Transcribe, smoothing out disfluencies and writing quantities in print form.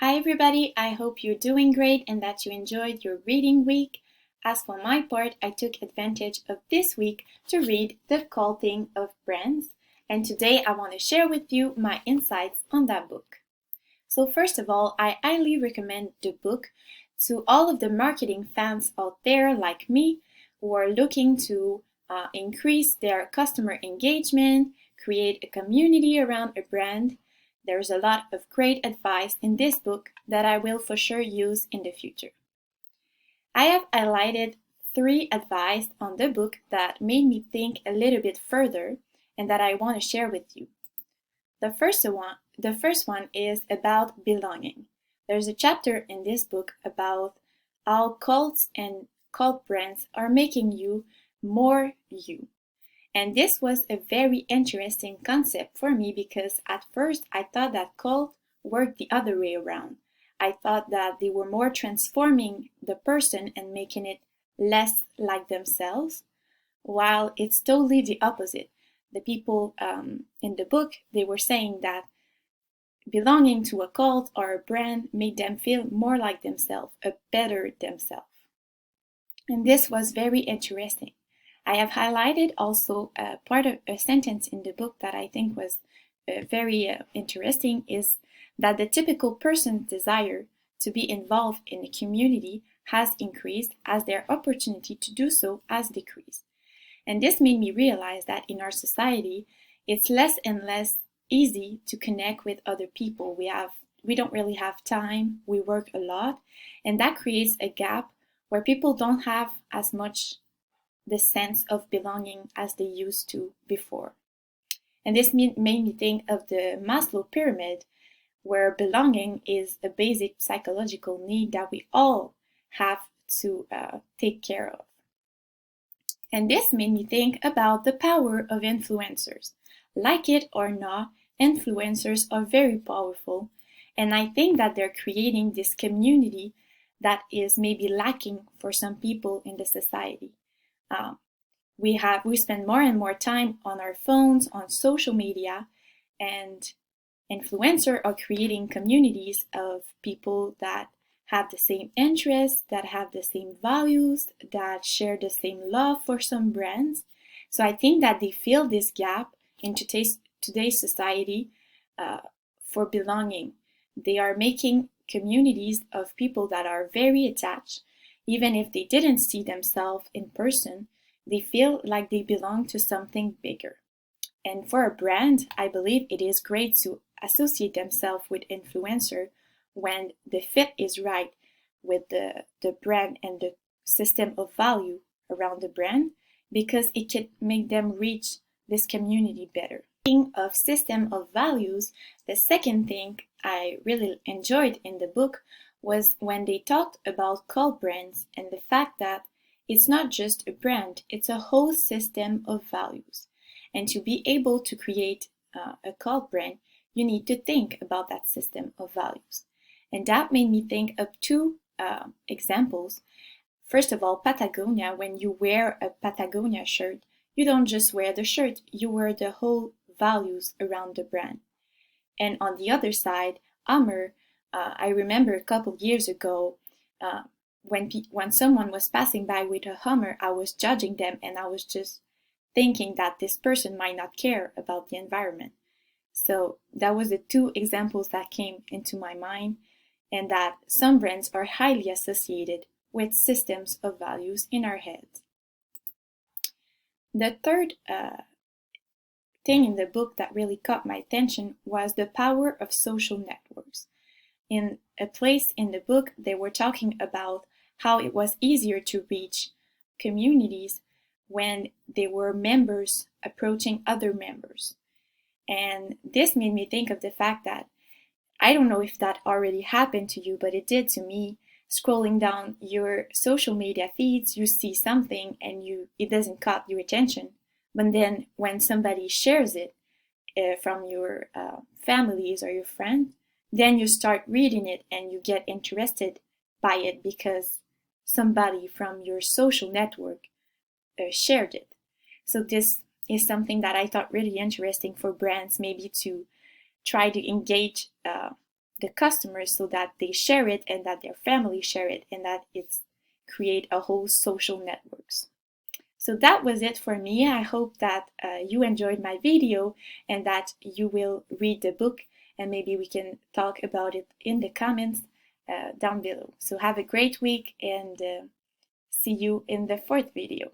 Hi everybody, I hope you're doing great and that you enjoyed your reading week. As for my part, I took advantage of this week to read The Culting of Brands, and today I want to share with you my insights on that book. So first of all, I highly recommend the book to all of the marketing fans out there like me who are looking to increase their customer engagement, create a community around a brand. There's a lot of great advice in this book that I will for sure use in the future. I have highlighted 3 advice on the book that made me think a little bit further and that I want to share with you. The first one is about belonging. There's a chapter in this book about how cults and cult brands are making you more you. And this was a very interesting concept for me because at first I thought that cult worked the other way around. I thought that they were more transforming the person and making it less like themselves, while it's totally the opposite. The people in the book, they were saying that belonging to a cult or a brand made them feel more like themselves, a better themselves. And this was very interesting. I have highlighted also part of a sentence in the book that I think was very interesting is that the typical person's desire to be involved in a community has increased as their opportunity to do so has decreased. And this made me realize that in our society, it's less and less easy to connect with other people. We don't really have time, we work a lot, and that creates a gap where people don't have as much the sense of belonging as they used to before. And this made me think of the Maslow pyramid, where belonging is a basic psychological need that we all have to take care of. And this made me think about the power of influencers. Like it or not, influencers are very powerful, and I think that they're creating this community that is maybe lacking for some people in the society. We spend more and more time on our phones, on social media, and influencers are creating communities of people that have the same interests, that have the same values, that share the same love for some brands. So I think that they fill this gap in today's society for belonging. They are making communities of people that are very attached. Even if they didn't see themselves in person, they feel like they belong to something bigger. And for a brand, I believe it is great to associate themselves with influencer when the fit is right with the brand and the system of value around the brand, because it can make them reach this community better. Speaking of system of values, the second thing I really enjoyed in the book was when they talked about cult brands and the fact that it's not just a brand, it's a whole system of values. And to be able to create a cult brand, you need to think about that system of values. And that made me think of 2 examples. First of all, Patagonia. When you wear a Patagonia shirt, you don't just wear the shirt, you wear the whole values around the brand. And on the other side, Hummer, I remember a couple years ago, when someone was passing by with a Hummer, I was judging them and I was just thinking that this person might not care about the environment. So that was the 2 examples that came into my mind, and that some brands are highly associated with systems of values in our heads. The third thing in the book that really caught my attention was the power of social networks. In a place in the book, they were talking about how it was easier to reach communities when they were members approaching other members. And this made me think of the fact that I don't know if that already happened to you, but it did to me. Scrolling down your social media feeds, you see something and it doesn't caught your attention. But then when somebody shares it from your families or your friends, then you start reading it and you get interested by it because somebody from your social network shared it. So this is something that I thought really interesting for brands maybe to try to engage the customers so that they share it and that their family share it and that it's create a whole social networks. So that was it for me. I hope that you enjoyed my video and that you will read the book, and maybe we can talk about it in the comments down below. So have a great week, and see you in the fourth video.